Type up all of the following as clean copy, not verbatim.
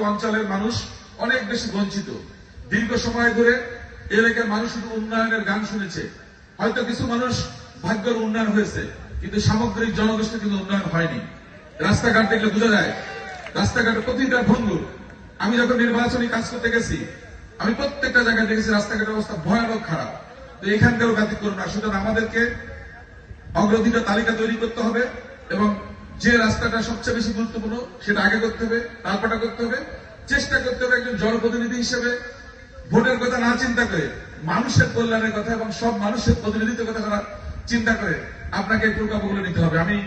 অঞ্চলের মানুষ অনেক বেশি বঞ্চিত। দীর্ঘ সময় ধরে এলাকার মানুষ শুধু উন্নয়নের গান শুনেছে। হয়তো কিছু মানুষ ভাগ্যের উন্নয়ন হয়েছে, কিন্তু সামগ্রিক জনগোষ্ঠীর কিন্তু উন্নয়ন হয়নি। রাস্তাঘাট দেখলে বোঝা যায়, রাস্তাঘাটে প্রতিটা ভঙ্গুর। আমি যখন নির্বাচনী কাজ করতে গেছি, আমি প্রত্যেকটা জায়গায় দেখেছি রাস্তাঘাটের অবস্থা ভয়ানক খারাপ। তো এখানকারও ব্যতিক্রম না। সুতরাং আমাদেরকে অগ্রাধিকার তালিকা তৈরি করতে হবে এবং যে রাস্তাটা সবচেয়ে বেশি গুরুত্বপূর্ণ সেটা আগে করতে হবে, তারপরটা করতে হবে। চেষ্টা করতে হবে একজন জনপ্রতিনিধি হিসেবে ভোটের কথা না চিন্তা করে মানুষের কল্যাণের কথা এবং সব মানুষের প্রতিনিধিত্বের কথা চিন্তা করে আপনাকে এই প্রকল্পগুলো নিতে হবে। আমি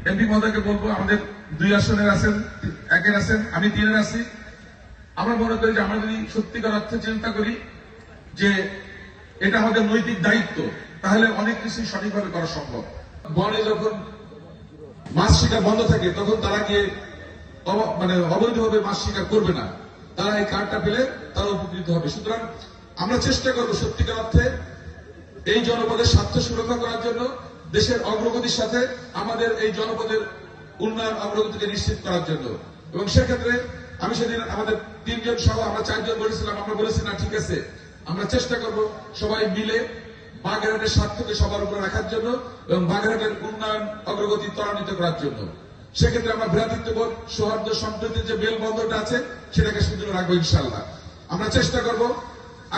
এমপি মহোদয়কে বলবো, আমাদের 2 আসনের আছেন, 1-এর আছেন, আমি 3-এর আছি। আমরা মনে করি যে আমরা যদি সত্যিকার অর্থে চিন্তা করি যে এটা আমাদের নৈতিক দায়িত্ব, তাহলে অনেক কিছু সঠিকভাবে করা সম্ভব। বনে যখন মাছ শিকার বন্ধ থাকে তখন তারা গিয়ে অবৈধভাবে মাছ শিকার করবে না, তারা এই কার্ডটা পেলে তারা উপকৃত হবে। সুতরাং আমরা চেষ্টা করবো সত্যিকার অর্থে এই জনপদের স্বার্থ সুরক্ষা করার জন্য, দেশের অগ্রগতির সাথে আমাদের এই জনপদের উন্নয়ন অগ্রগতিকে নিশ্চিত করার জন্য। এবং সেক্ষেত্রে আমি সেদিন আমাদের 3 জন সহ আমরা 4 জন বলেছিলাম, আমরা বলেছি না ঠিক আছে, আমরা চেষ্টা করব সবাই মিলে বাগেরহাটের স্বার্থকে সবার উপরে রাখার জন্য এবং বাগেরহাটের উন্নয়ন অগ্রগতি ত্বরান্বিত করার জন্য। সেক্ষেত্রে আমরা ভ্রাতৃত্ববোধ, সৌহার্দ্য, সম্প্রীতির যে মেলবন্ধনটা আছে সেটাকে সুদৃঢ় রাখবো ইনশাআল্লাহ। আমরা চেষ্টা করব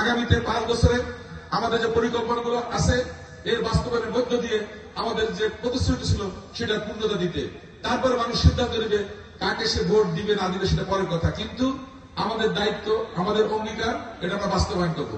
আগামীতে 5 বছরে আমাদের যে পরিকল্পনাগুলো আছে এর বাস্তবায়নের মধ্য দিয়ে আমাদের যে প্রতিশ্রুতি ছিল সেটা পূর্ণতা দিতে। তারপর মানুষ সিদ্ধান্ত নেবে কাকে সে ভোট দিবে না দিবে সেটা পরের কথা, কিন্তু আমাদের দায়িত্ব, আমাদের অঙ্গীকার, এটা আমরা বাস্তবায়ন করবো।